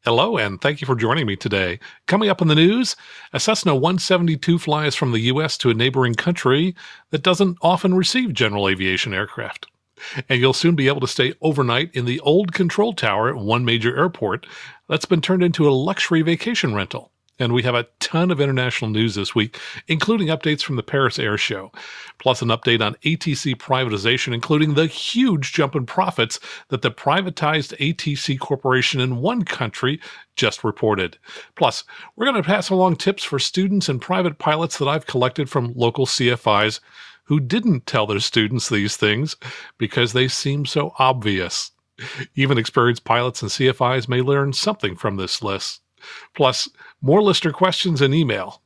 Hello, and thank you for joining me today. Coming up in the news, a Cessna 172 flies from the U.S. to a neighboring country that doesn't often receive general aviation aircraft. And you'll soon be able to stay overnight in the old control tower at one major airport that's been turned into a luxury vacation rental. And we have a ton of international news this week, including updates from the Paris Air Show, plus an update on ATC privatization, including the huge jump in profits that the privatized ATC corporation in one country just reported. Plus, we're going to pass along tips for students and private pilots that I've collected from local CFIs who didn't tell their students these things because they seem so obvious. Even experienced pilots and CFIs may learn something from this list. Plus, more listener questions and email.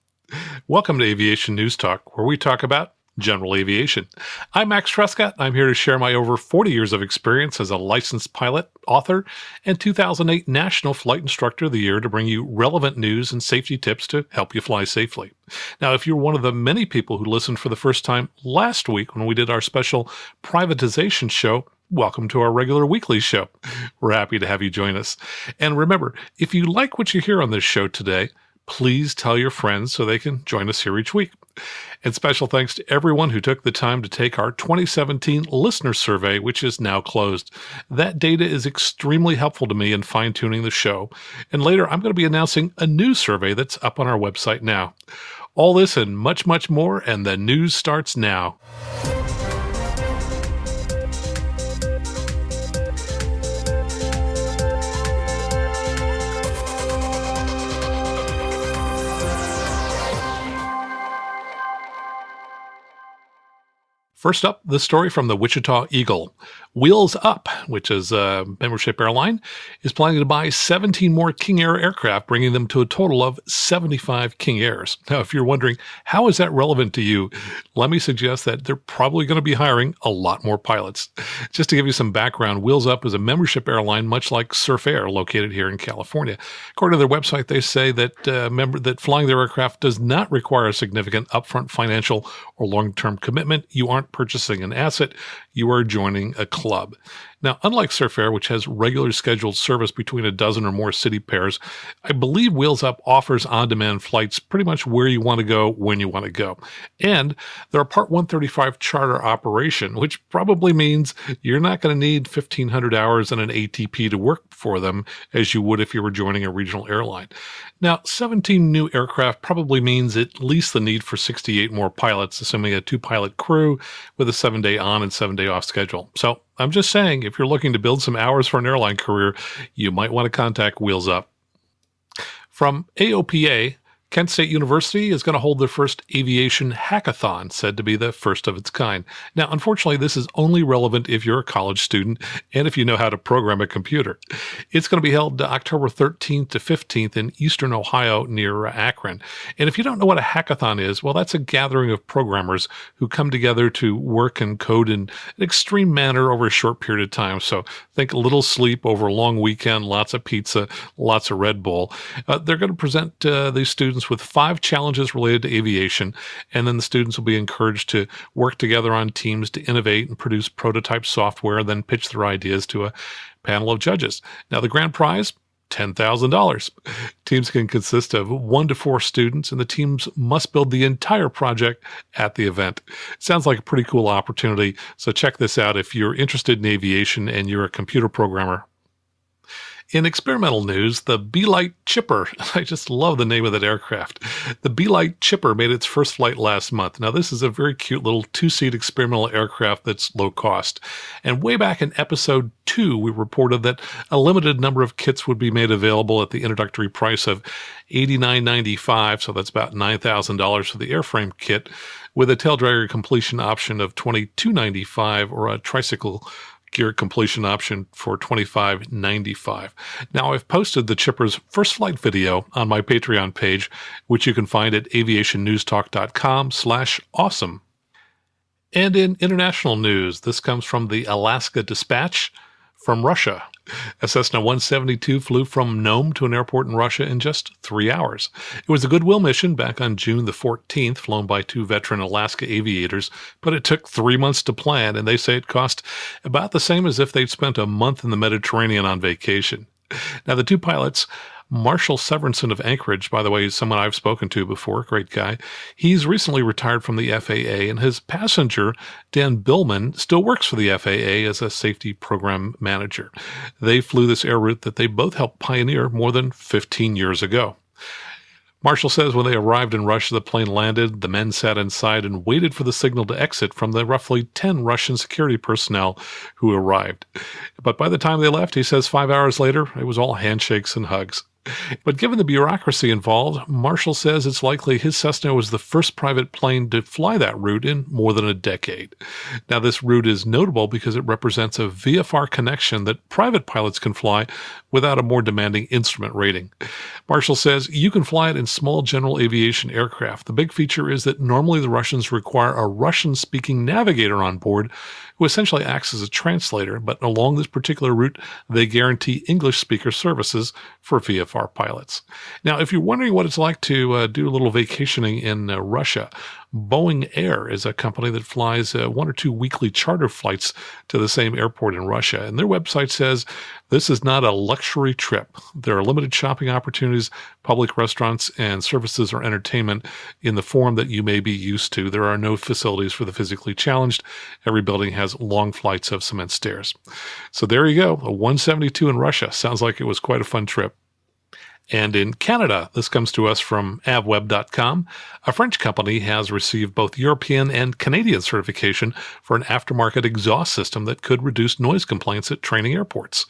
Welcome to Aviation News Talk, where we talk about general aviation. I'm Max Trescott. I'm here to share my over 40 years of experience as a licensed pilot, author, and 2008 National Flight Instructor of the Year to bring you relevant news and safety tips to help you fly safely. Now, if you're one of the many people who listened for the first time last week when we did our special privatization show, welcome to our regular weekly show. We're happy to have you join us. And remember, if you like what you hear on this show today, please tell your friends so they can join us here each week. And special thanks to everyone who took the time to take our 2017 listener survey, which is now closed. That data is extremely helpful to me in fine-tuning the show. And later, I'm going to be announcing a new survey that's up on our website now. All this and much, much more, and the news starts now. First up, the story from the Wichita Eagle. Wheels Up, which is a membership airline, is planning to buy 17 more King Air aircraft, bringing them to a total of 75 King Airs. Now, if you're wondering, how is that relevant to you? Let me suggest that they're probably going to be hiring a lot more pilots. Just to give you some background, Wheels Up is a membership airline, much like Surf Air, located here in California. According to their website, they say that flying their aircraft does not require a significant upfront financial or long-term commitment. You aren't purchasing an asset, you are joining a club. Now, unlike Surf Air, which has regular scheduled service between a dozen or more city pairs, I believe Wheels Up offers on-demand flights pretty much where you want to go, when you want to go. And they're a Part 135 charter operation, which probably means you're not going to need 1,500 hours in an ATP to work for them as you would if you were joining a regional airline. Now, 17 new aircraft probably means at least the need for 68 more pilots, assuming a 2-pilot crew with a 7-day on and 7-day off schedule. So I'm just saying, if you're looking to build some hours for an airline career, you might want to contact Wheels Up. From AOPA, Kent State University is going to hold their first aviation hackathon, said to be the first of its kind. Now, unfortunately, this is only relevant if you're a college student and if you know how to program a computer. It's going to be held October 13th to 15th in eastern Ohio near Akron. And if you don't know what a hackathon is, well, that's a gathering of programmers who come together to work and code in an extreme manner over a short period of time. So think a little sleep over a long weekend, lots of pizza, lots of Red Bull. They're going to present these students with 5 challenges related to aviation, and then the students will be encouraged to work together on teams to innovate and produce prototype software, then pitch their ideas to a panel of judges. Now, the grand prize, $10,000. Teams can consist of 1 to 4 students, and the teams must build the entire project at the event. Sounds like a pretty cool opportunity, so check this out if you're interested in aviation and you're a computer programmer. In experimental news, the Be-Light Chipper, I just love the name of that aircraft. The Be-Light Chipper made its first flight last month. Now, this is a very cute little 2-seat experimental aircraft that's low cost. And way back in episode 2, we reported that a limited number of kits would be made available at the introductory price of $89.95, so that's about $9,000 for the airframe kit, with a taildragger completion option of $22.95 or a tricycle gear completion option for $25.95. Now, I've posted the Chipper's first flight video on my Patreon page, which you can find at aviationnewstalk.com/awesome. And in international news, this comes from the Alaska Dispatch from Russia. A Cessna 172 flew from Nome to an airport in Russia in just 3 hours. It was a goodwill mission back on June the 14th, flown by 2 veteran Alaska aviators, but it took 3 months to plan, and they say it cost about the same as if they'd spent a month in the Mediterranean on vacation. Now, the two pilots, Marshall Severinson of Anchorage, by the way, is someone I've spoken to before, great guy. He's recently retired from the FAA, and his passenger, Dan Billman, still works for the FAA as a safety program manager. They flew this air route that they both helped pioneer more than 15 years ago. Marshall says when they arrived in Russia, the plane landed, the men sat inside and waited for the signal to exit from the roughly 10 Russian security personnel who arrived. But by the time they left, he says 5 hours later, it was all handshakes and hugs. But given the bureaucracy involved, Marshall says it's likely his Cessna was the first private plane to fly that route in more than a decade. Now, this route is notable because it represents a VFR connection that private pilots can fly without a more demanding instrument rating. Marshall says you can fly it in small general aviation aircraft. The big feature is that normally the Russians require a Russian-speaking navigator on board who essentially acts as a translator, but along this particular route, they guarantee English speaker services for VFR pilots. Now, if you're wondering what it's like to do a little vacationing in Russia, Boeing Air is a company that flies 1 or 2 weekly charter flights to the same airport in Russia. And their website says this is not a luxury trip. There are limited shopping opportunities, public restaurants, and services or entertainment in the form that you may be used to. There are no facilities for the physically challenged. Every building has long flights of cement stairs. So there you go, a 172 in Russia. Sounds like it was quite a fun trip. And in Canada, this comes to us from avweb.com. A French company has received both European and Canadian certification for an aftermarket exhaust system that could reduce noise complaints at training airports.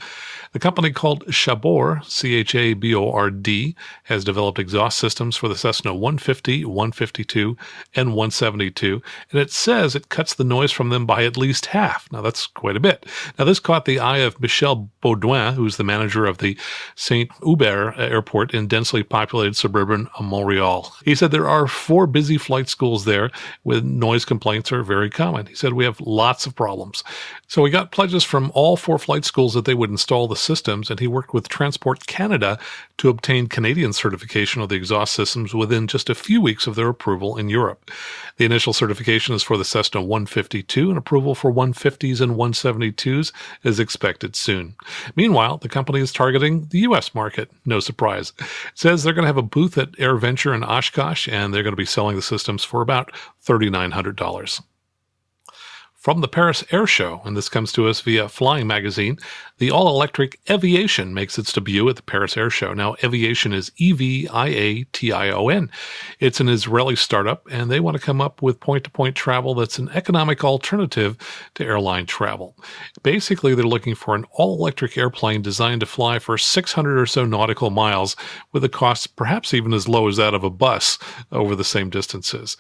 The company called Chabord, Chabord, has developed exhaust systems for the Cessna 150, 152, and 172, and it says it cuts the noise from them by at least half. Now, that's quite a bit. Now, this caught the eye of Michel Baudouin, who's the manager of the Saint-Hubert Airport in densely populated suburban Montreal. He said there are 4 busy flight schools there with noise complaints are very common. He said we have lots of problems. So we got pledges from all 4 flight schools that they would install the systems, and he worked with Transport Canada to obtain Canadian certification of the exhaust systems within just a few weeks of their approval in Europe. The initial certification is for the Cessna 152, and approval for 150s and 172s is expected soon. Meanwhile, the company is targeting the U.S. market. No surprise. It says they're going to have a booth at AirVenture in Oshkosh, and they're going to be selling the systems for about $3,900. From the Paris Air Show, and this comes to us via Flying Magazine, the all-electric Eviation makes its debut at the Paris Air Show. Now, Eviation is Eviation. It's an Israeli startup, and they want to come up with point-to-point travel that's an economic alternative to airline travel. Basically, they're looking for an all-electric airplane designed to fly for 600 or so nautical miles, with a cost perhaps even as low as that of a bus over the same distances.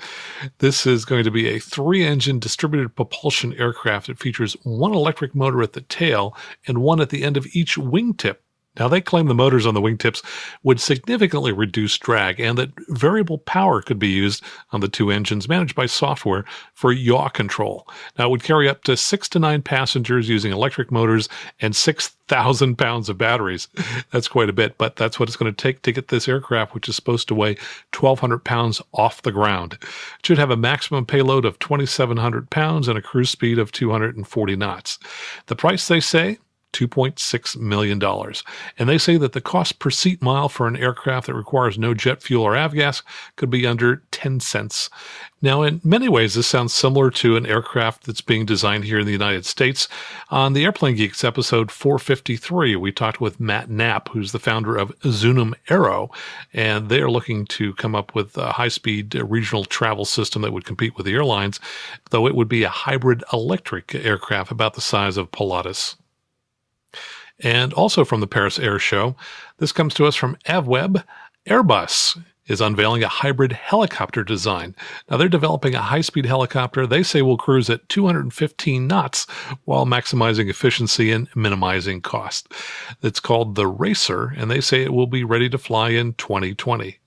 This is going to be a 3-engine distributed propulsion aircraft. It features 1 electric motor at the tail and 1 at the end of each wingtip. Now, they claim the motors on the wingtips would significantly reduce drag and that variable power could be used on the 2 engines managed by software for yaw control. Now, it would carry up to 6 to 9 passengers using electric motors and 6,000 pounds of batteries. That's quite a bit, but that's what it's going to take to get this aircraft, which is supposed to weigh 1,200 pounds, off the ground. It should have a maximum payload of 2,700 pounds and a cruise speed of 240 knots. The price, they say, $2.6 million. And they say that the cost per seat mile for an aircraft that requires no jet fuel or avgas could be under 10 cents. Now, in many ways, this sounds similar to an aircraft that's being designed here in the United States. On the Airplane Geeks episode 453, we talked with Matt Knapp, who's the founder of Zunum Aero, and they're looking to come up with a high-speed regional travel system that would compete with the airlines, though it would be a hybrid electric aircraft about the size of Pilatus. And also from the Paris Air Show, this comes to us from AvWeb. Airbus is unveiling a hybrid helicopter design. Now, they're developing a high-speed helicopter they say will cruise at 215 knots while maximizing efficiency and minimizing cost. It's called the Racer, and they say it will be ready to fly in 2020.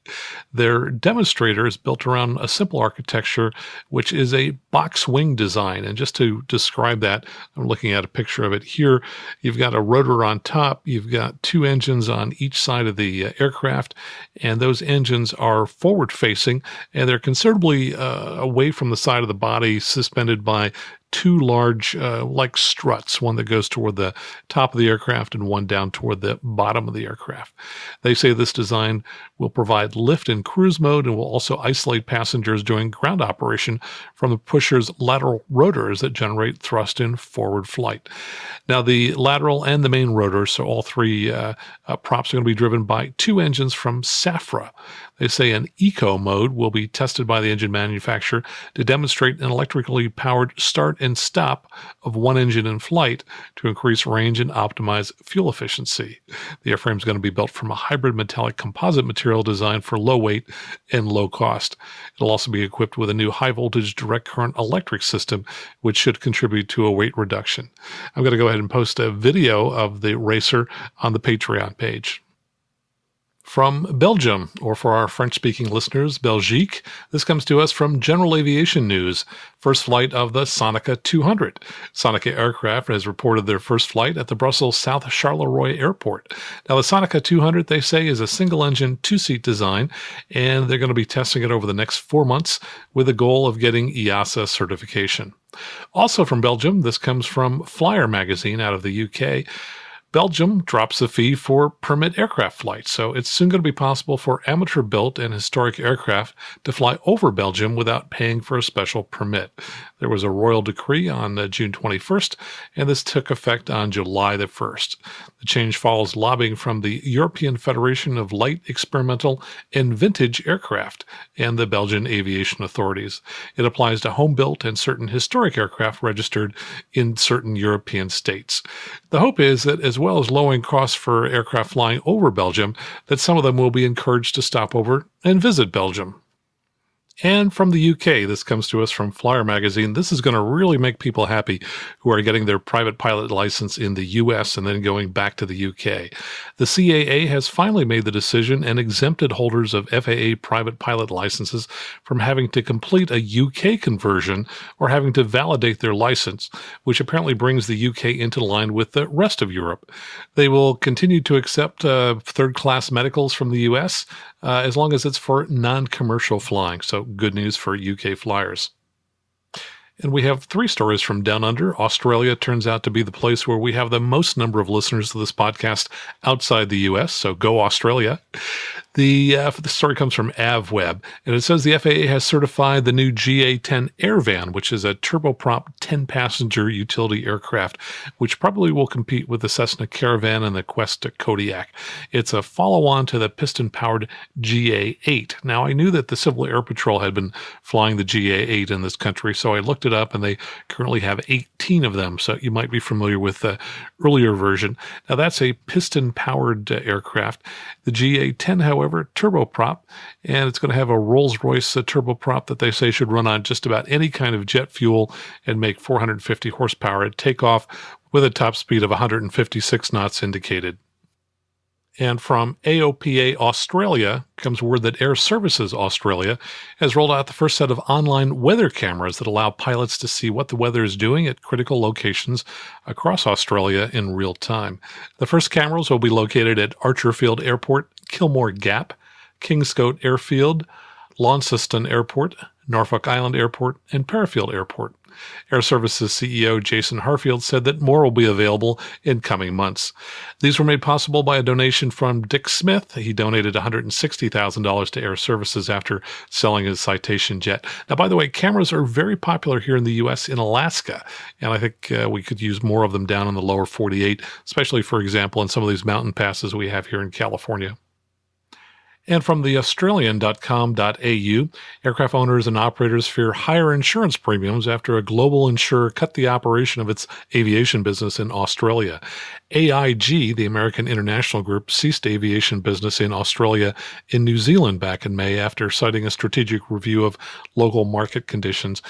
Their demonstrator is built around a simple architecture, which is a box wing design. And just to describe that, I'm looking at a picture of it here. You've got a rotor on top. You've got 2 engines on each side of the aircraft, and those engines are forward-facing, and they're considerably away from the side of the body, suspended by two large, like struts, one that goes toward the top of the aircraft and one down toward the bottom of the aircraft. They say this design will provide lift in cruise mode and will also isolate passengers during ground operation from the pusher's lateral rotors that generate thrust in forward flight. Now, the lateral and the main rotors, so all three props are going to be driven by two engines from Safra. They say an eco mode will be tested by the engine manufacturer to demonstrate an electrically powered start and stop of one engine in flight to increase range and optimize fuel efficiency. The airframe is going to be built from a hybrid metallic composite material designed for low weight and low cost. It'll also be equipped with a new high voltage direct current electric system, which should contribute to a weight reduction. I'm going to go ahead and post a video of the racer on the Patreon page. From Belgium, or for our French-speaking listeners, Belgique, this comes to us from General Aviation News. First flight of the Sonica 200. Sonica Aircraft has reported their first flight at the Brussels South Charleroi Airport. Now, the Sonica 200, they say, is a single-engine, two-seat design, and they're going to be testing it over the next 4 months with the goal of getting EASA certification. Also from Belgium, this comes from Flyer magazine out of the UK. Belgium drops a fee for permit aircraft flights, so it's soon going to be possible for amateur-built and historic aircraft to fly over Belgium without paying for a special permit. There was a royal decree on June 21st, and this took effect on July the 1st. The change follows lobbying from the European Federation of Light, Experimental, and Vintage Aircraft and the Belgian aviation authorities. It applies to home-built and certain historic aircraft registered in certain European states. The hope is that as well as lowering costs for aircraft flying over Belgium, that some of them will be encouraged to stop over and visit Belgium. And from the UK, this comes to us from Flyer magazine. This is going to really make people happy who are getting their private pilot license in the US and then going back to the UK. The CAA has finally made the decision and exempted holders of FAA private pilot licenses from having to complete a UK conversion or having to validate their license, which apparently brings the UK into line with the rest of Europe. They will continue to accept third-class medicals from the US as long as it's for non-commercial flying. So good news for UK flyers. And we have 3 stories from Down Under. Australia turns out to be the place where we have the most number of listeners to this podcast outside the U.S., so go Australia. The story comes from AvWeb, and it says the FAA has certified the new GA-10 Airvan, which is a turboprop 10-passenger utility aircraft, which probably will compete with the Cessna Caravan and the Quest Kodiak. It's a follow-on to the piston-powered GA-8. Now, I knew that the Civil Air Patrol had been flying the GA-8 in this country, so I looked it up, and they currently have 18 of them, so you might be familiar with the earlier version. Now, that's a piston-powered aircraft. The GA-10, however, turboprop, and it's going to have a Rolls-Royce turboprop that they say should run on just about any kind of jet fuel and make 450 horsepower at takeoff with a top speed of 156 knots indicated. And from AOPA Australia comes word that Air Services Australia has rolled out the first set of online weather cameras that allow pilots to see what the weather is doing at critical locations across Australia in real time. The first cameras will be located at Archerfield Airport, Kilmore Gap, Kingscote Airfield, Launceston Airport, Norfolk Island Airport, and Parafield Airport. Air Services CEO Jason Harfield said that more will be available in coming months. These were made possible by a donation from Dick Smith. He donated $160,000 to Air Services after selling his Citation jet. Now, by the way, cameras are very popular here in the U.S. in Alaska, and I think we could use more of them down in the lower 48, especially, for example, in some of these mountain passes we have here in California. And from the Australian.com.au, aircraft owners and operators fear higher insurance premiums after a global insurer cut the operation of its aviation business in Australia. AIG, the American International Group, ceased aviation business in Australia and New Zealand back in May after citing a strategic review of local market conditions.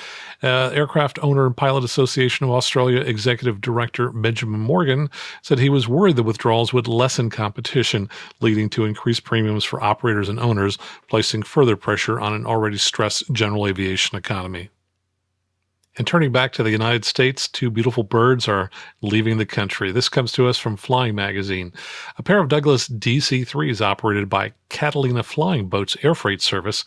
Aircraft Owner and Pilot Association of Australia Executive Director Benjamin Morgan said he was worried the withdrawals would lessen competition, leading to increased premiums for operators and owners, placing further pressure on an already stressed general aviation economy. And turning back to the United States, 2 beautiful birds are leaving the country. This comes to us from Flying Magazine. A pair of Douglas DC-3s operated by Catalina Flying Boats Air Freight Service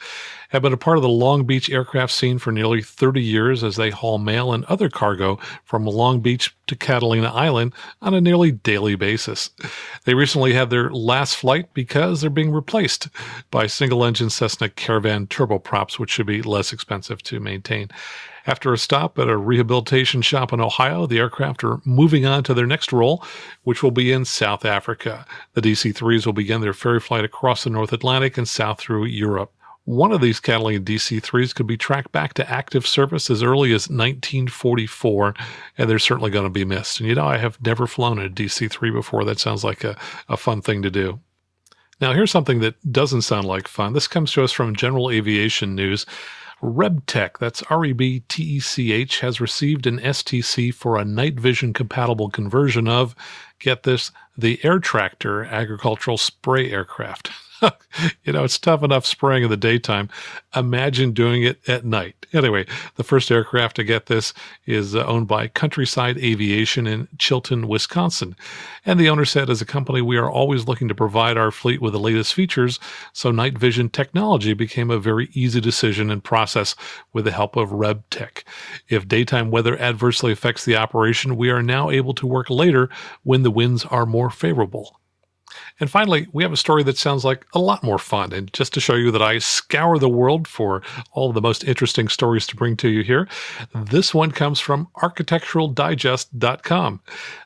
have been a part of the Long Beach aircraft scene for nearly 30 years as they haul mail and other cargo from Long Beach to Catalina Island on a nearly daily basis. They recently had their last flight because they're being replaced by single-engine Cessna Caravan turboprops, which should be less expensive to maintain. After a stop at a rehabilitation shop in Ohio, the aircraft are moving on to their next role, which will be in South Africa. The DC-3s will begin their ferry flight across the North Atlantic and south through Europe. One of these Catalina DC-3s could be tracked back to active service as early as 1944, and they're certainly going to be missed. And I have never flown a DC-3 before. That sounds like a fun thing to do. Now, here's something that doesn't sound like fun. This comes to us from General Aviation News. RebTech, that's REBTECH, has received an STC for a night vision compatible conversion of, get this, the Air Tractor agricultural spray aircraft. It's tough enough spraying in the daytime. Imagine doing it at night. Anyway, the first aircraft to get this is owned by Countryside Aviation in Chilton, Wisconsin. And the owner said, as a company, we are always looking to provide our fleet with the latest features, so night vision technology became a very easy decision and process with the help of RebTech. If daytime weather adversely affects the operation, we are now able to work later when the winds are more favorable. And finally, we have a story that sounds like a lot more fun. And just to show you that I scour the world for all of the most interesting stories to bring to you here, this one comes from architecturaldigest.com.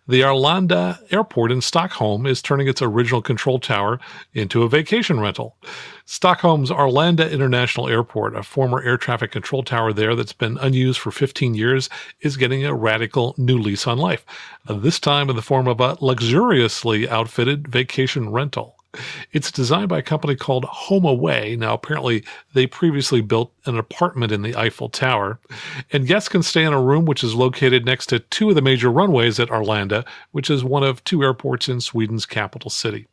The Arlanda Airport in Stockholm is turning its original control tower into a vacation rental. Stockholm's Arlanda International Airport, a former air traffic control tower there that's been unused for 15 years, is getting a radical new lease on life, this time in the form of a luxuriously outfitted vacation rental. It's designed by a company called HomeAway. Now, apparently, they previously built an apartment in the Eiffel Tower. And guests can stay in a room which is located next to two of the major runways at Arlanda, which is one of two airports in Sweden's capital city.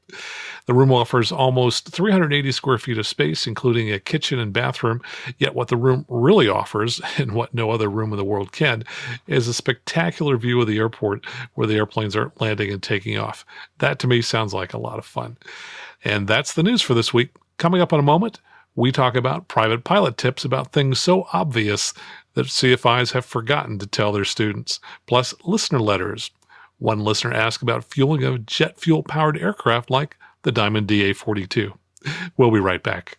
The room offers almost 380 square feet of space, including a kitchen and bathroom. Yet what the room really offers, and what no other room in the world can, is a spectacular view of the airport where the airplanes are landing and taking off. That, to me, sounds like a lot of fun. And that's the news for this week. Coming up in a moment, we talk about private pilot tips about things so obvious that CFIs have forgotten to tell their students, plus listener letters. One listener asked about fueling a jet fuel-powered aircraft like the Diamond DA-42. We'll be right back.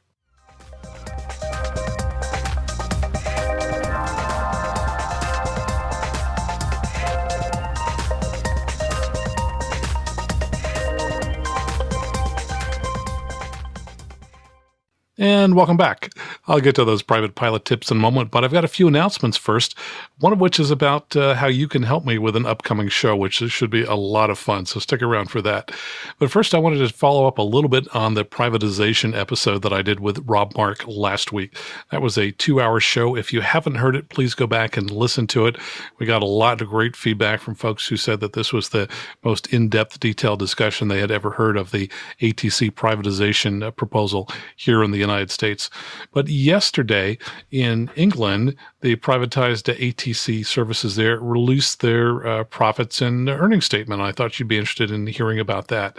And welcome back. I'll get to those private pilot tips in a moment, but I've got a few announcements first, one of which is about how you can help me with an upcoming show, which should be a lot of fun, so stick around for that. But first, I wanted to follow up a little bit on the privatization episode that I did with Rob Mark last week. That was a 2-hour show. If you haven't heard it, please go back and listen to it. We got a lot of great feedback from folks who said that this was the most in-depth, detailed discussion they had ever heard of the ATC privatization proposal here in the United States. But yesterday in England, the privatized ATC services there released their profits and earnings statement. I thought you'd be interested in hearing about that.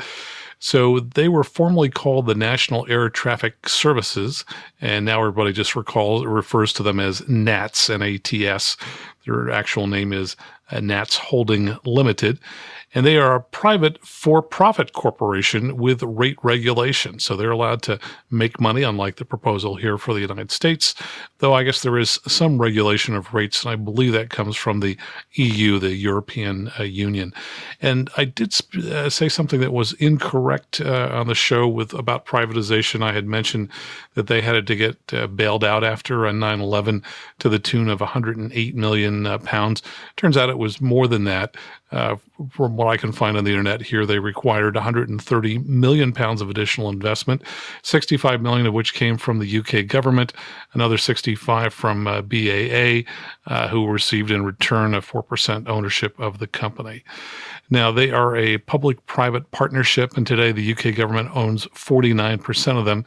So they were formerly called the National Air Traffic Services, and now everybody just refers to them as NATS, N-A-T-S. Their actual name is NATS Holding Limited. And they are a private for-profit corporation with rate regulation. So they're allowed to make money, unlike the proposal here for the United States, though I guess there is some regulation of rates, and I believe that comes from the EU, the European Union. And I did say something that was incorrect on the show about privatization. I had mentioned that they had to get bailed out after 9/11 to the tune of 108 million pounds. Turns out it was more than that. From what I can find on the internet here, they required 130 million pounds of additional investment, 65 million of which came from the UK government, another 65 from BAA, who received in return a 4% ownership of the company. Now, they are a public-private partnership, and today the UK government owns 49% of them,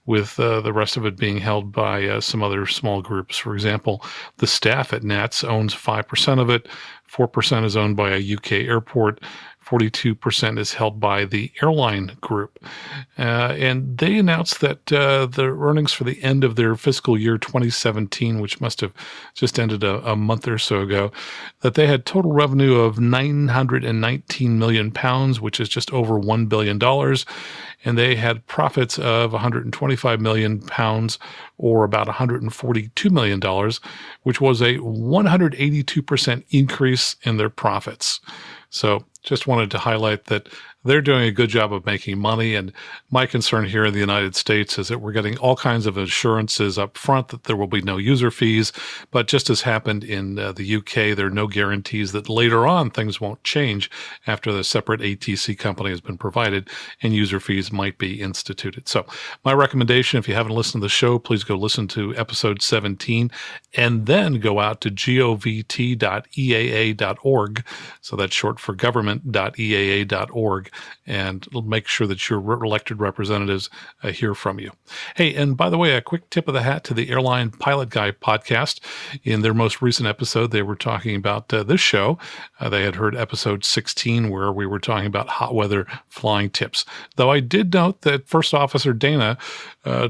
with the rest of it being held by some other small groups. For example, the staff at NATS owns 5% of it, 4% is owned by a UK airport, 42% is held by the airline group. And they announced that the earnings for the end of their fiscal year 2017, which must have just ended a month or so ago, that they had total revenue of 919 million pounds, which is just over $1 billion. And they had profits of 125 million pounds, or about $142 million, which was a 182% increase in their profits. So just wanted to highlight that they're doing a good job of making money. And my concern here in the United States is that we're getting all kinds of assurances up front that there will be no user fees. But just as happened in the UK, there are no guarantees that later on things won't change after the separate ATC company has been provided and user fees might be instituted. So my recommendation, if you haven't listened to the show, please go listen to episode 17 and then go out to govt.eaa.org. So that's short for government.eaa.org. And make sure that your elected representatives hear from you. Hey, and by the way, a quick tip of the hat to the Airline Pilot Guy podcast. In their most recent episode, they were talking about this show. They had heard episode 16, where we were talking about hot weather flying tips. Though I did note that First Officer Dana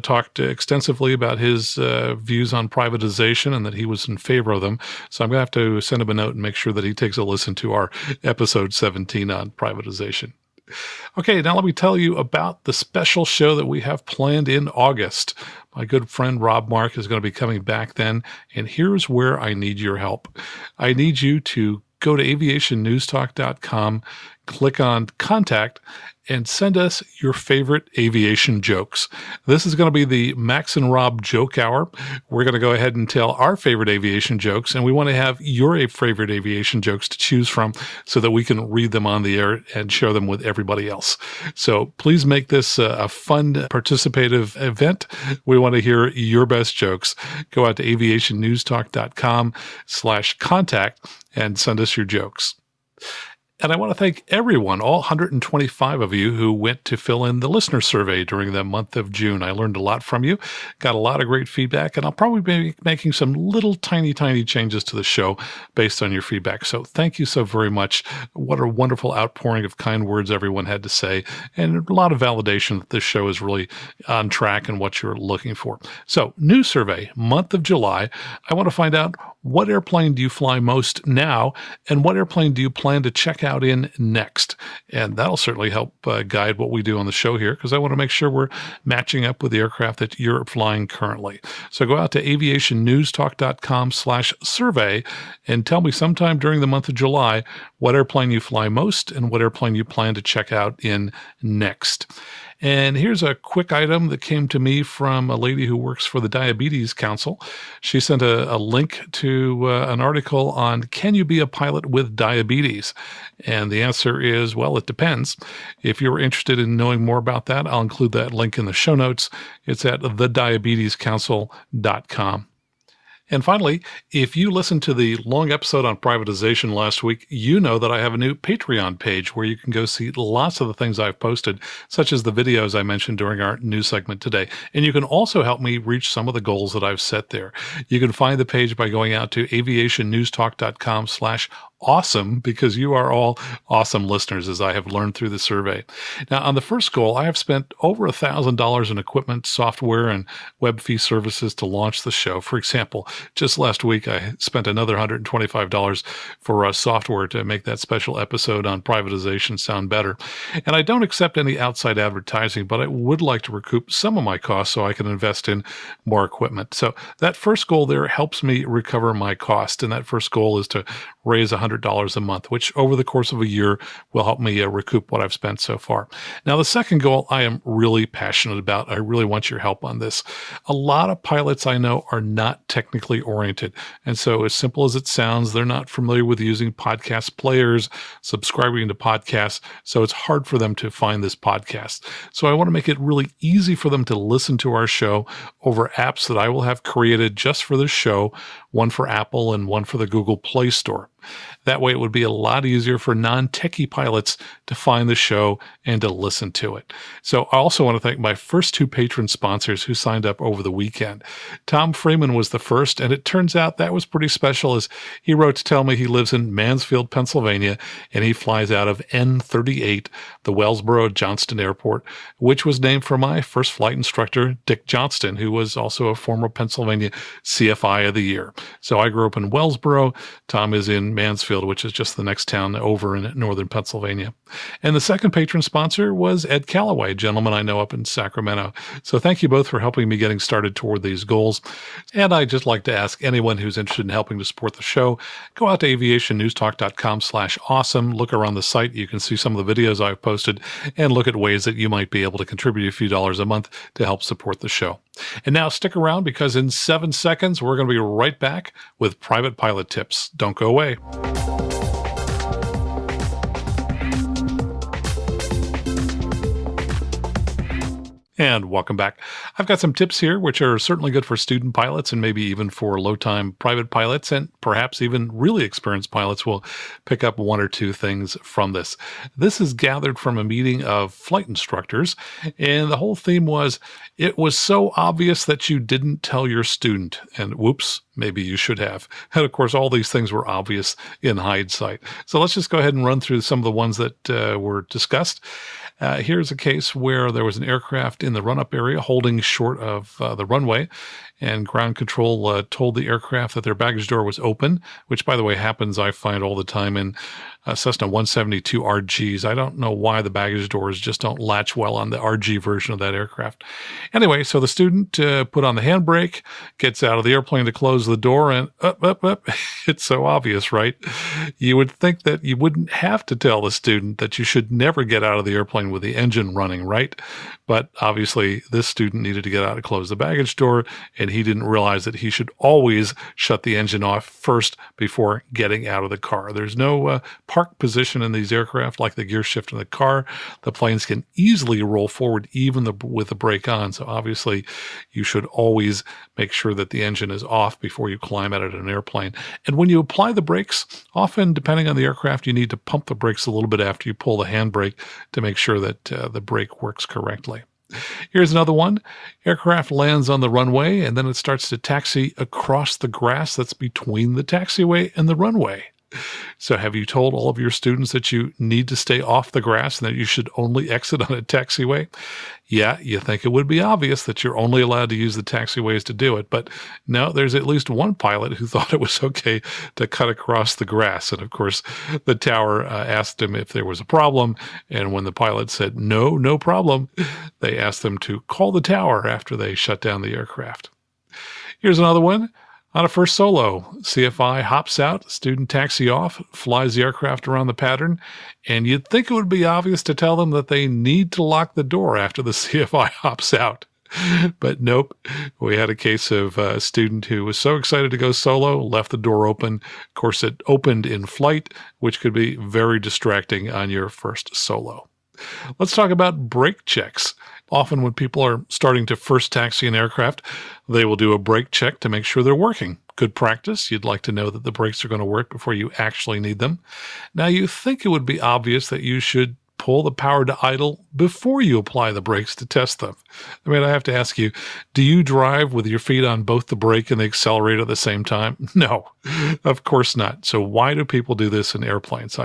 talked extensively about his views on privatization and that he was in favor of them. So I'm going to have to send him a note and make sure that he takes a listen to our episode 17 on privatization. Okay, now let me tell you about the special show that we have planned in August. My good friend Rob Mark is going to be coming back then, and here's where I need your help. I need you to go to aviationnewstalk.com, click on Contact, and send us your favorite aviation jokes. This is going to be the Max and Rob Joke Hour. We're going to go ahead and tell our favorite aviation jokes, and we want to have your favorite aviation jokes to choose from so that we can read them on the air and share them with everybody else. So please make this a fun, participative event. We want to hear your best jokes. Go out to aviationnewstalk.com/contact and send us your jokes. And I want to thank everyone, all 125 of you who went to fill in the listener survey during the month of June. I learned a lot from you, got a lot of great feedback, and I'll probably be making some little tiny changes to the show based on your feedback. So thank you so very much. What a wonderful outpouring of kind words everyone had to say, and a lot of validation that this show is really on track and what you're looking for. So new survey, month of July. I want to find out, what airplane do you fly most now, and what airplane do you plan to check out in next? And that'll certainly help guide what we do on the show here, because I want to make sure we're matching up with the aircraft that you're flying currently. So go out to aviationnewstalk.com/survey and tell me sometime during the month of July what airplane you fly most and what airplane you plan to check out in next. And here's a quick item that came to me from a lady who works for the Diabetes Council. She sent a link to an article on, can you be a pilot with diabetes? And the answer is, well, it depends. If you're interested in knowing more about that, I'll include that link in the show notes. It's at thediabetescouncil.com. And finally, if you listened to the long episode on privatization last week, you know that I have a new Patreon page where you can go see lots of the things I've posted, such as the videos I mentioned during our news segment today. And you can also help me reach some of the goals that I've set there. You can find the page by going out to aviationnewstalk.com/awesome, because you are all awesome listeners, as I have learned through the survey. Now, on the first goal, I have spent over $1,000 in equipment, software, and web fee services to launch the show. For example, just last week, I spent another $125 for software to make that special episode on privatization sound better. And I don't accept any outside advertising, but I would like to recoup some of my costs so I can invest in more equipment. So that first goal there helps me recover my cost. And that first goal is to raise $100 a month, which over the course of a year will help me recoup what I've spent so far. Now, the second goal I am really passionate about. I really want your help on this. A lot of pilots I know are not technically oriented. And so as simple as it sounds, they're not familiar with using podcast players, subscribing to podcasts. So it's hard for them to find this podcast. So I want to make it really easy for them to listen to our show over apps that I will have created just for this show, one for Apple and one for the Google Play Store. That way it would be a lot easier for non-techie pilots to find the show and to listen to it. So I also want to thank my first two patron sponsors who signed up over the weekend. Tom Freeman was the first, and it turns out that was pretty special, as he wrote to tell me he lives in Mansfield, Pennsylvania, and he flies out of N38, the Wellsboro-Johnston Airport, which was named for my first flight instructor, Dick Johnston, who was also a former Pennsylvania CFI of the Year. So I grew up in Wellsboro. Tom is in Mansfield, which is just the next town over in northern Pennsylvania. And the second patron sponsor was Ed Calloway, a gentleman I know up in Sacramento. So thank you both for helping me getting started toward these goals. And I'd just like to ask anyone who's interested in helping to support the show, go out to aviationnewstalk.com/awesome. Look around the site. You can see some of the videos I've posted and look at ways that you might be able to contribute a few dollars a month to help support the show. And now stick around, because in 7 seconds, we're going to be right back with private pilot tips. Don't go away. And welcome back. I've got some tips here which are certainly good for student pilots and maybe even for low-time private pilots, and perhaps even really experienced pilots will pick up one or two things from this. This is gathered from a meeting of flight instructors, and the whole theme was, it was so obvious that you didn't tell your student, and whoops, maybe you should have. And of course, all these things were obvious in hindsight. So let's just go ahead and run through some of the ones that were discussed. Here's a case where there was an aircraft in the run-up area holding short of the runway, and ground control told the aircraft that their baggage door was open, which, by the way, happens, I find, all the time in Cessna 172 RGs. I don't know why the baggage doors just don't latch well on the RG version of that aircraft. Anyway, so the student put on the handbrake, gets out of the airplane to close the door, and up. It's so obvious, right? You would think that you wouldn't have to tell the student that you should never get out of the airplane with the engine running, right? But obviously, this student needed to get out and close the baggage door, and he didn't realize that he should always shut the engine off first before getting out of the car. There's no park position in these aircraft like the gear shift in the car. The planes can easily roll forward even with the brake on, so obviously you should always make sure that the engine is off before you climb out of an airplane. And when you apply the brakes, often, depending on the aircraft, you need to pump the brakes a little bit after you pull the handbrake to make sure that the brake works correctly. Here's another one. Aircraft lands on the runway, and then it starts to taxi across the grass that's between the taxiway and the runway. So have you told all of your students that you need to stay off the grass and that you should only exit on a taxiway? Yeah, you think it would be obvious that you're only allowed to use the taxiways to do it, but no, there's at least one pilot who thought it was okay to cut across the grass. And of course, the tower asked him if there was a problem, and when the pilot said, no problem, they asked them to call the tower after they shut down the aircraft. Here's another one. On a first solo, CFI hops out, student taxi off, flies the aircraft around the pattern, and you'd think it would be obvious to tell them that they need to lock the door after the CFI hops out. But nope, we had a case of a student who was so excited to go solo, left the door open. Of course, it opened in flight, which could be very distracting on your first solo. Let's talk about brake checks. Often when people are starting to first taxi an aircraft, they will do a brake check to make sure they're working. Good practice. You'd like to know that the brakes are going to work before you actually need them. Now, you think it would be obvious that you should pull the power to idle before you apply the brakes to test them. I mean, I have to ask you, do you drive with your feet on both the brake and the accelerator at the same time? No, of course not. So why do people do this in airplanes?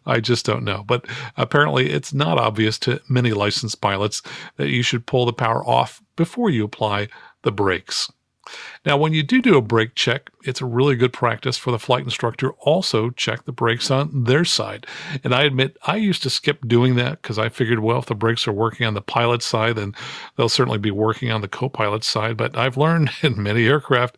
I just don't know. But apparently it's not obvious to many licensed pilots that you should pull the power off before you apply the brakes. Now, when you do a brake check, it's a really good practice for the flight instructor also check the brakes on their side. And I admit, I used to skip doing that because I figured, well, if the brakes are working on the pilot's side, then they'll certainly be working on the co-pilot's side. But I've learned in many aircraft,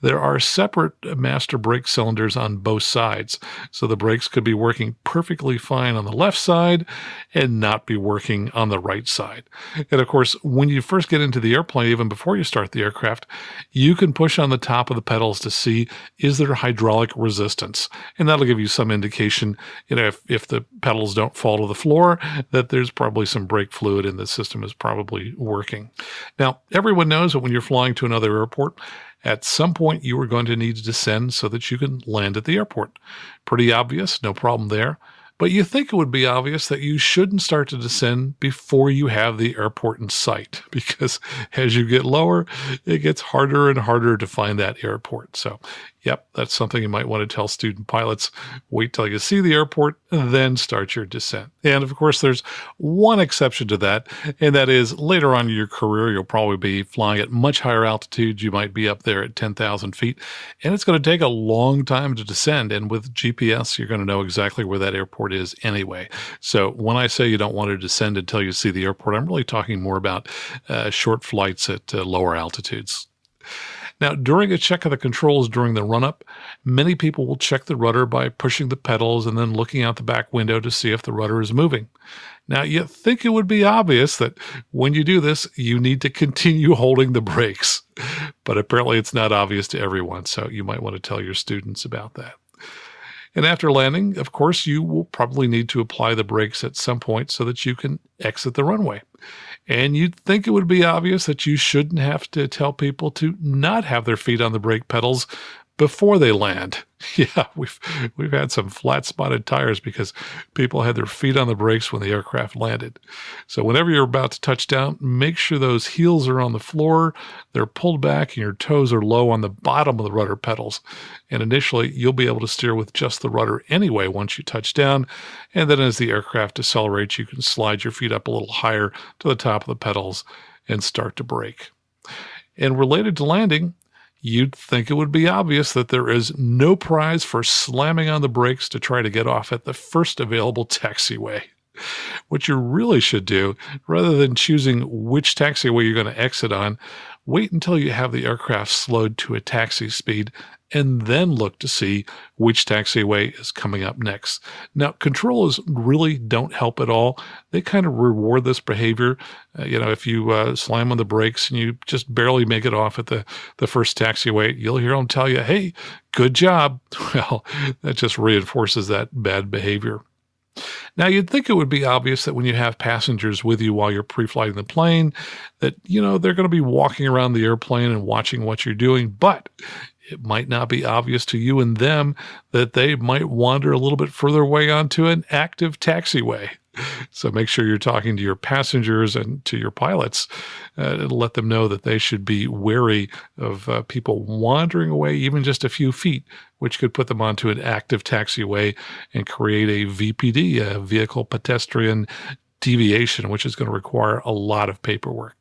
there are separate master brake cylinders on both sides. So the brakes could be working perfectly fine on the left side and not be working on the right side. And of course, when you first get into the airplane, even before you start the aircraft, You can push on the top of the pedals to see, is there hydraulic resistance? And that'll give you some indication, if the pedals don't fall to the floor, that there's probably some brake fluid and the system is probably working. Now, everyone knows that when you're flying to another airport, at some point you are going to need to descend so that you can land at the airport. Pretty obvious, no problem there. But you think it would be obvious that you shouldn't start to descend before you have the airport in sight, because as you get lower, it gets harder and harder to find that airport. So, yep, that's something you might want to tell student pilots. Wait till you see the airport, then start your descent. And of course, there's one exception to that, and that is later on in your career, you'll probably be flying at much higher altitudes. You might be up there at 10,000 feet, and it's going to take a long time to descend. And with GPS, you're going to know exactly where that airport is anyway. So when I say you don't want to descend until you see the airport, I'm really talking more about short flights at lower altitudes. Now, during a check of the controls during the run-up, many people will check the rudder by pushing the pedals and then looking out the back window to see if the rudder is moving. Now, you think it would be obvious that when you do this, you need to continue holding the brakes. But apparently it's not obvious to everyone, so you might want to tell your students about that. And after landing, of course, you will probably need to apply the brakes at some point so that you can exit the runway. And you'd think it would be obvious that you shouldn't have to tell people to not have their feet on the brake pedals before they land. Yeah, we've had some flat-spotted tires because people had their feet on the brakes when the aircraft landed. So whenever you're about to touch down, make sure those heels are on the floor, they're pulled back, and your toes are low on the bottom of the rudder pedals. And initially, you'll be able to steer with just the rudder anyway once you touch down. And then as the aircraft decelerates, you can slide your feet up a little higher to the top of the pedals and start to brake. And related to landing, you'd think it would be obvious that there is no prize for slamming on the brakes to try to get off at the first available taxiway. What you really should do, rather than choosing which taxiway you're going to exit on, wait until you have the aircraft slowed to a taxi speed and then look to see which taxiway is coming up next. Now, controllers really don't help at all. They kind of reward this behavior. If you slam on the brakes and you just barely make it off at the first taxiway, you'll hear them tell you, hey, good job. Well, that just reinforces that bad behavior. Now, you'd think it would be obvious that when you have passengers with you while you're pre-flighting the plane, that, they're going to be walking around the airplane and watching what you're doing, but it might not be obvious to you and them that they might wander a little bit further away onto an active taxiway. So make sure you're talking to your passengers and to your pilots and let them know that they should be wary of people wandering away even just a few feet, which could put them onto an active taxiway and create a VPD, a vehicle pedestrian deviation, which is going to require a lot of paperwork.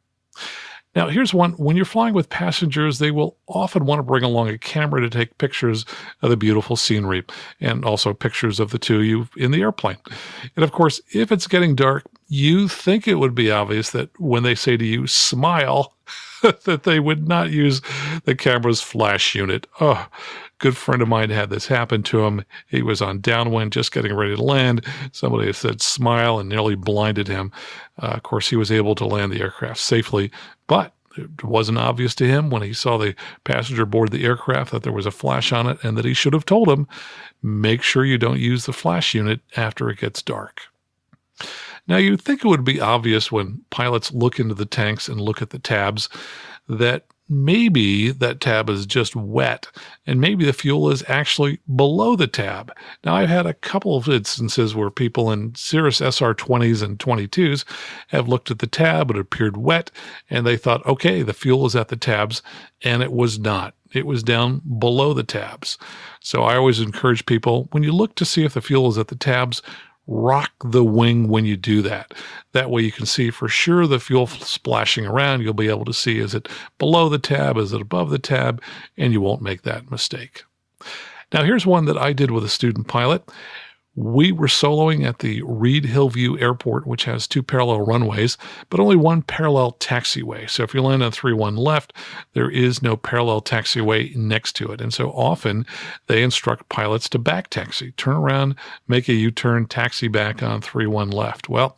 Now, here's one. When you're flying with passengers, they will often want to bring along a camera to take pictures of the beautiful scenery and also pictures of the two of you in the airplane. And of course, if it's getting dark, you think it would be obvious that when they say to you, smile, that they would not use the camera's flash unit. Oh, good friend of mine had this happen to him. He was on downwind, just getting ready to land. Somebody said smile and nearly blinded him. Of course, he was able to land the aircraft safely, but it wasn't obvious to him when he saw the passenger board the aircraft that there was a flash on it and that he should have told him, make sure you don't use the flash unit after it gets dark. Now, you'd think it would be obvious when pilots look into the tanks and look at the tabs that maybe that tab is just wet and maybe the fuel is actually below the tab. Now, I've had a couple of instances where people in Cirrus SR-20s and 22s have looked at the tab, it appeared wet, and they thought, okay, the fuel is at the tabs, and it was not. It was down below the tabs. So I always encourage people, when you look to see if the fuel is at the tabs, rock the wing when you do that. That way you can see for sure the fuel splashing around. You'll be able to see, is it below the tab? Is it above the tab? And you won't make that mistake. Now, here's one that I did with a student pilot. We were soloing at the Reed Hillview Airport, which has 2 parallel runways, but only 1 parallel taxiway. So if you land on 3-1 left, there is no parallel taxiway next to it. And so often they instruct pilots to back taxi, turn around, make a U-turn, taxi back on 3-1 left. Well,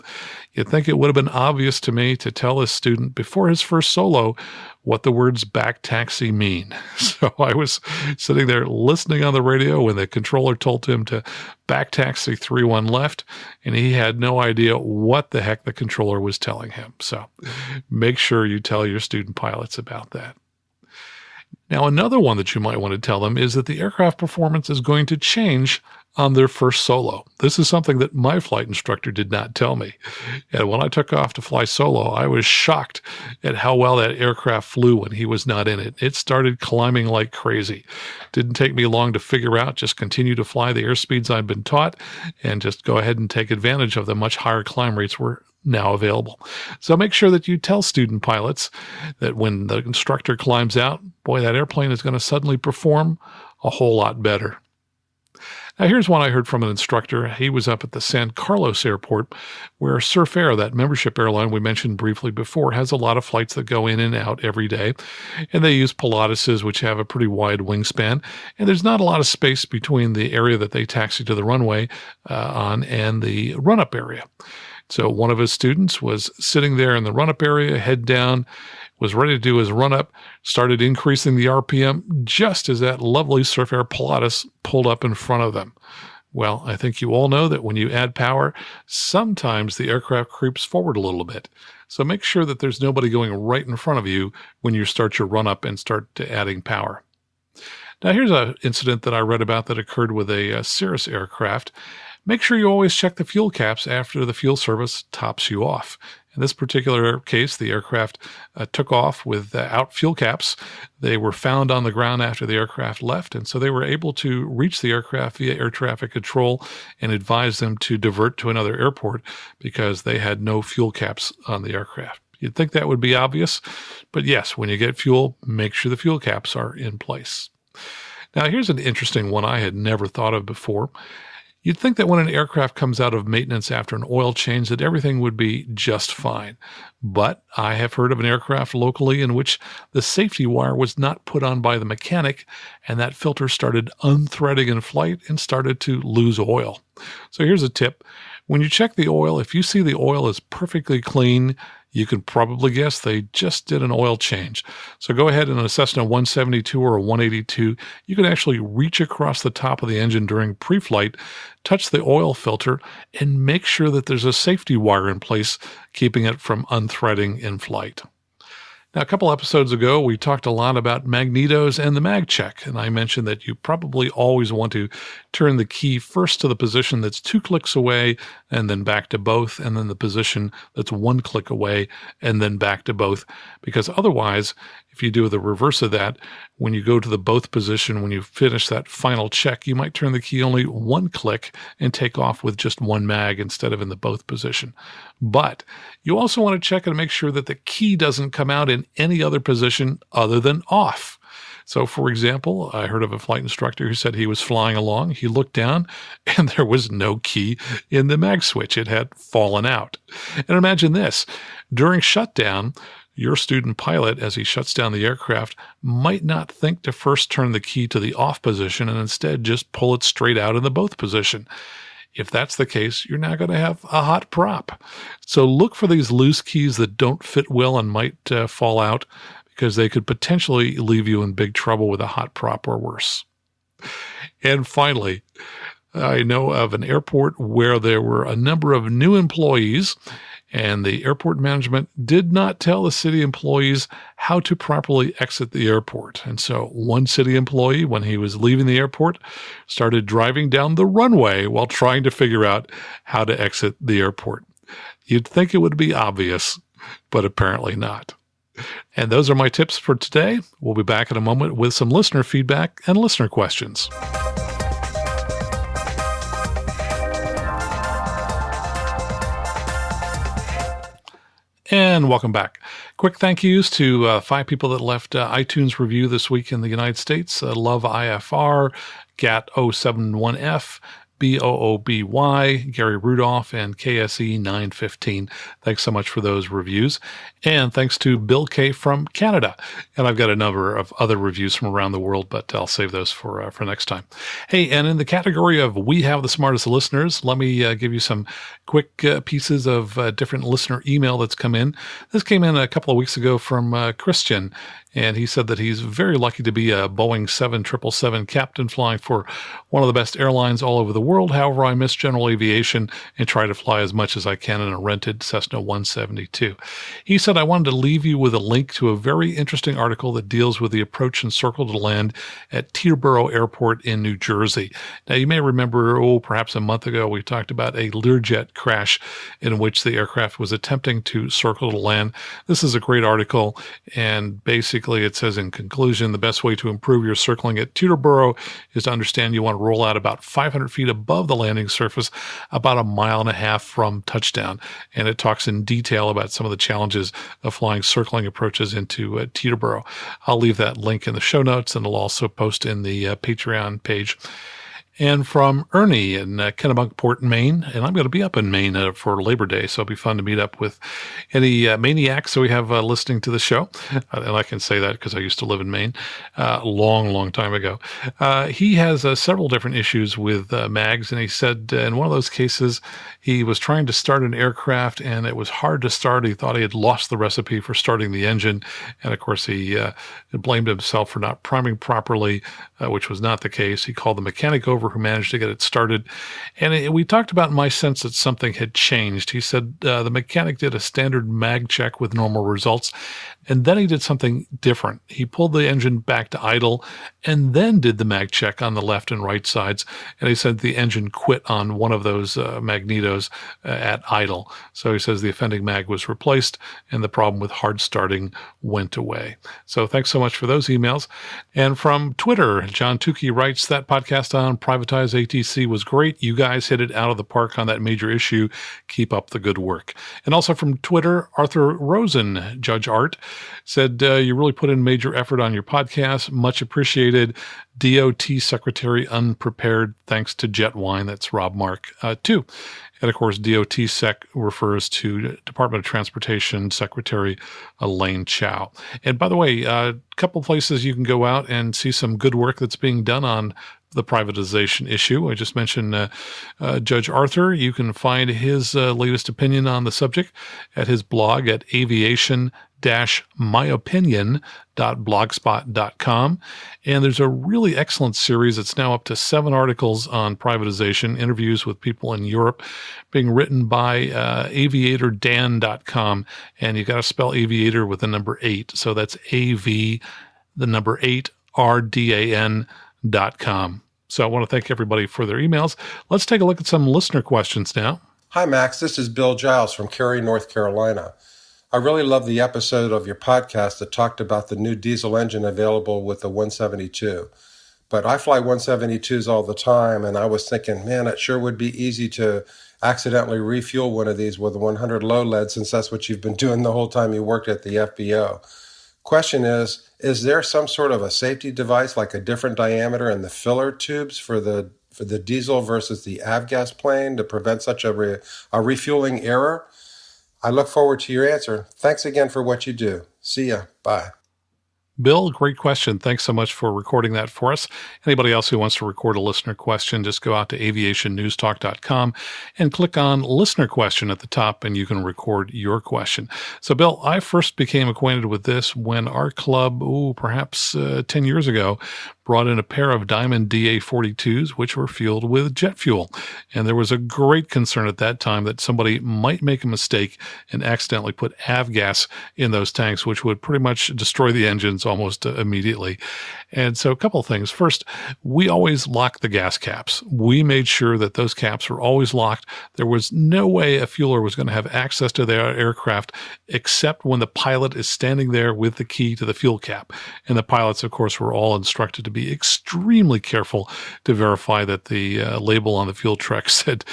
you'd think it would have been obvious to me to tell this student before his first solo what the words back taxi mean. So I was sitting there listening on the radio when the controller told him to back taxi 31 left, and he had no idea what the heck the controller was telling him. So make sure you tell your student pilots about that. Now, another one that you might want to tell them is that the aircraft performance is going to change on their first solo. This is something that my flight instructor did not tell me. And when I took off to fly solo, I was shocked at how well that aircraft flew when he was not in it. It started climbing like crazy. Didn't take me long to figure out, just continue to fly the airspeeds I've been taught and just go ahead and take advantage of the much higher climb rates we're now available. So make sure that you tell student pilots that when the instructor climbs out, boy, that airplane is going to suddenly perform a whole lot better. Now, here's one I heard from an instructor. He was up at the San Carlos airport, where Surf Air, that membership airline we mentioned briefly before, has a lot of flights that go in and out every day. And they use Pilatuses, which have a pretty wide wingspan. And there's not a lot of space between the area that they taxi to the runway on and the run-up area. So one of his students was sitting there in the run-up area, head down, was ready to do his run-up, started increasing the RPM just as that lovely Surf Air Pilatus pulled up in front of them. Well, I think you all know that when you add power, sometimes the aircraft creeps forward a little bit. So make sure that there's nobody going right in front of you when you start your run-up and start to adding power. Now, here's an incident that I read about that occurred with a Cirrus aircraft. Make sure you always check the fuel caps after the fuel service tops you off. In this particular case, the aircraft took off without fuel caps. They were found on the ground after the aircraft left, and so they were able to reach the aircraft via air traffic control and advise them to divert to another airport because they had no fuel caps on the aircraft. You'd think that would be obvious, but yes, when you get fuel, make sure the fuel caps are in place. Now, here's an interesting one I had never thought of before. You'd think that when an aircraft comes out of maintenance after an oil change that everything would be just fine. But I have heard of an aircraft locally in which the safety wire was not put on by the mechanic, and that filter started unthreading in flight and started to lose oil. So here's a tip. When you check the oil, if you see the oil is perfectly clean, you can probably guess they just did an oil change. So go ahead and on a Cessna 172 or a 182, you can actually reach across the top of the engine during pre-flight, touch the oil filter, and make sure that there's a safety wire in place, keeping it from unthreading in flight. Now, a couple episodes ago, we talked a lot about magnetos and the mag check, and I mentioned that you probably always want to turn the key first to the position that's 2 clicks away and then back to both, and then the position that's 1 click away and then back to both, because otherwise, if you do the reverse of that, when you go to the both position, when you finish that final check, you might turn the key only 1 click and take off with just 1 mag instead of in the both position. But you also want to check and make sure that the key doesn't come out in any other position other than off. So, for example, I heard of a flight instructor who said he was flying along. He looked down, and there was no key in the mag switch. It had fallen out. And imagine this. During shutdown, your student pilot, as he shuts down the aircraft, might not think to first turn the key to the off position and instead just pull it straight out in the both position. If that's the case, you're now going to have a hot prop. So look for these loose keys that don't fit well and might fall out, because they could potentially leave you in big trouble with a hot prop or worse. And finally, I know of an airport where there were a number of new employees, and the airport management did not tell the city employees how to properly exit the airport. And so one city employee, when he was leaving the airport, started driving down the runway while trying to figure out how to exit the airport. You'd think it would be obvious, but apparently not. And those are my tips for today. We'll be back in a moment with some listener feedback and listener questions. And welcome back. Quick thank yous to 5 people that left iTunes review this week in the United States. Love IFR, GAT071F, BOOBY, Gary Rudolph, and KSE 915. Thanks so much for those reviews. And thanks to Bill K. from Canada. And I've got a number of other reviews from around the world, but I'll save those for next time. Hey, and in the category of We Have the Smartest Listeners, let me give you some quick pieces of different listener email that's come in. This came in a couple of weeks ago from Christian, and he said that he's very lucky to be a Boeing 777 captain flying for one of the best airlines all over the world. However, I miss general aviation and try to fly as much as I can in a rented Cessna 172. He said, I wanted to leave you with a link to a very interesting article that deals with the approach and circle to land at Teterboro Airport in New Jersey. Now, you may remember, perhaps a month ago, we talked about a Learjet crash in which the aircraft was attempting to circle to land. This is a great article, and basically it says in conclusion, the best way to improve your circling at Teterboro is to understand you want to roll out about 500 feet above the landing surface, about a mile and a half from touchdown. And it talks in detail about some of the challenges of flying circling approaches into Teterboro. I'll leave that link in the show notes, and I'll also post in the Patreon page. And from Ernie in Kennebunkport, Maine. And I'm going to be up in Maine for Labor Day, so it'll be fun to meet up with any maniacs that we have listening to the show. And I can say that because I used to live in Maine long time ago. He has several different issues with mags, and he said in one of those cases, he was trying to start an aircraft, and it was hard to start. He thought he had lost the recipe for starting the engine. And, of course, he blamed himself for not priming properly, which was not the case. He called the mechanic over who managed to get it started. And we talked about my sense that something had changed. He said the mechanic did a standard mag check with normal results, and then he did something different. He pulled the engine back to idle and then did the mag check on the left and right sides. And he said the engine quit on one of those magnetos at idle. So he says the offending mag was replaced and the problem with hard starting went away. So thanks so much for those emails. And from Twitter, John Tukey writes, that podcast on Privatized ATC was great. You guys hit it out of the park on that major issue. Keep up the good work. And also from Twitter, Arthur Rosen, Judge Art, said, you really put in major effort on your podcast. Much appreciated. DOT Secretary unprepared. Thanks to Jet Wine. That's Rob Mark, too. And of course, DOT Sec refers to Department of Transportation Secretary Elaine Chao. And by the way, a couple places you can go out and see some good work that's being done on the privatization issue. I just mentioned Judge Arthur. You can find his latest opinion on the subject at his blog at aviation-myopinion.blogspot.com. And there's a really excellent series. It's now up to 7 articles on privatization, interviews with people in Europe, being written by aviatordan.com. And you got to spell aviator with the number 8. So that's AV, the number 8, RDAN.com. So I want to thank everybody for their emails. Let's take a look at some listener questions now. Hi, Max. This is Bill Giles from Cary, North Carolina. I really love the episode of your podcast that talked about the new diesel engine available with the 172. But I fly 172s all the time, and I was thinking, man, it sure would be easy to accidentally refuel one of these with a 100 low lead, since that's what you've been doing the whole time you worked at the FBO. Question is there some sort of a safety device, like a different diameter in the filler tubes for the diesel versus the avgas plane to prevent such a refueling error? I look forward to your answer. Thanks again for what you do. See ya. Bye. Bill, great question. Thanks so much for recording that for us. Anybody else who wants to record a listener question, just go out to aviationnewstalk.com and click on listener question at the top, and you can record your question. So, Bill, I first became acquainted with this when our club, perhaps 10 years ago, brought in a pair of Diamond DA-42s, which were fueled with jet fuel. And there was a great concern at that time that somebody might make a mistake and accidentally put avgas in those tanks, which would pretty much destroy the engines almost immediately. And so a couple of things. First, we always locked the gas caps. We made sure that those caps were always locked. There was no way a fueler was going to have access to their aircraft except when the pilot is standing there with the key to the fuel cap. And the pilots, of course, were all instructed to be be extremely careful to verify that the label on the fuel truck said,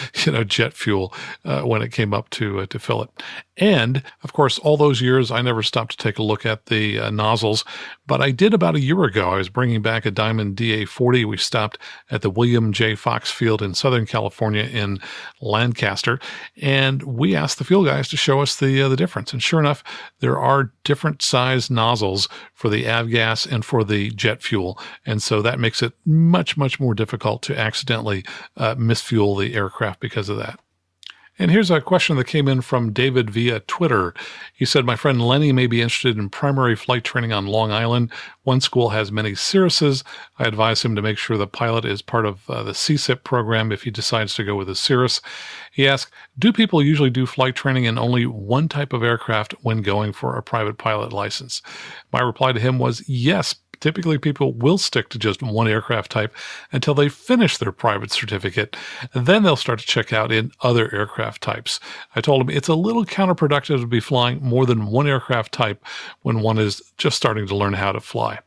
jet fuel when it came up to fill it. And, of course, all those years, I never stopped to take a look at the nozzles, but I did about a year ago. I was bringing back a Diamond DA40. We stopped at the William J. Fox Field in Southern California in Lancaster, and we asked the fuel guys to show us the difference. And sure enough, there are different size nozzles for the avgas and for the jet fuel, and so that makes it much, much more difficult to accidentally misfuel the aircraft because of that. And here's a question that came in from David via Twitter. He said, my friend Lenny may be interested in primary flight training on Long Island. One school has many Cirruses. I advise him to make sure the pilot is part of the CSIP program if he decides to go with a Cirrus. He asked, do people usually do flight training in only one type of aircraft when going for a private pilot license? My reply to him was yes. Typically, people will stick to just one aircraft type until they finish their private certificate, and then they'll start to check out in other aircraft types. I told him it's a little counterproductive to be flying more than one aircraft type when one is just starting to learn how to fly.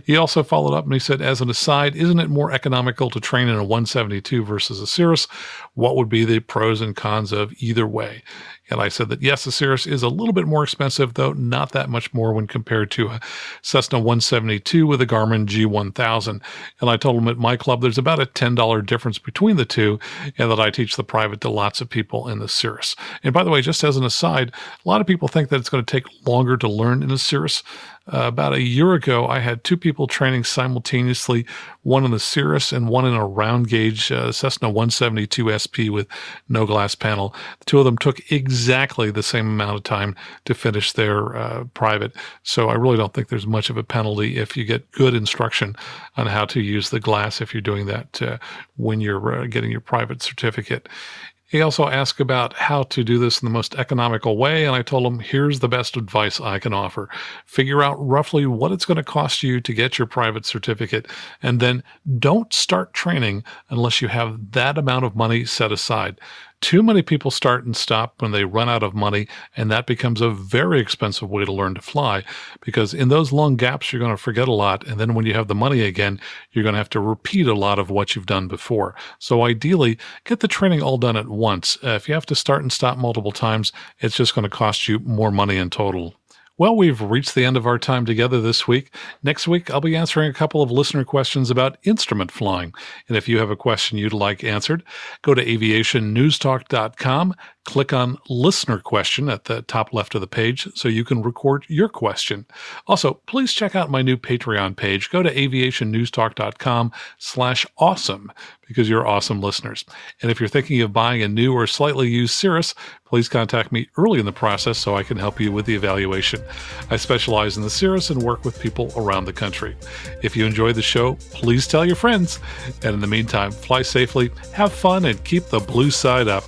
He also followed up and he said, as an aside, isn't it more economical to train in a 172 versus a Cirrus? What would be the pros and cons of either way? And I said that, yes, the Cirrus is a little bit more expensive, though not that much more when compared to a Cessna 172 with a Garmin G1000. And I told him at my club there's about a $10 difference between the two, and that I teach the private to lots of people in the Cirrus. And by the way, just as an aside, a lot of people think that it's going to take longer to learn in a Cirrus. About a year ago, I had two people training simultaneously, one in the Cirrus and one in a round gauge Cessna 172 SP with no glass panel. The two of them took exactly the same amount of time to finish their private. So I really don't think there's much of a penalty if you get good instruction on how to use the glass if you're doing that when you're getting your private certificate. He also asked about how to do this in the most economical way, and I told him, here's the best advice I can offer. Figure out roughly what it's going to cost you to get your private certificate, and then don't start training unless you have that amount of money set aside. Too many people start and stop when they run out of money, and that becomes a very expensive way to learn to fly, because in those long gaps, you're going to forget a lot, and then when you have the money again, you're going to have to repeat a lot of what you've done before. So ideally, get the training all done at once. If you have to start and stop multiple times, it's just going to cost you more money in total. Well, we've reached the end of our time together this week. Next week, I'll be answering a couple of listener questions about instrument flying. And if you have a question you'd like answered, go to aviationnewstalk.com, click on Listener Question at the top left of the page so you can record your question. Also, please check out my new Patreon page. Go to aviationnewstalk.com/awesome because you're awesome listeners. And if you're thinking of buying a new or slightly used Cirrus, please contact me early in the process so I can help you with the evaluation. I specialize in the Cirrus and work with people around the country. If you enjoyed the show, please tell your friends. And in the meantime, fly safely, have fun, and keep the blue side up.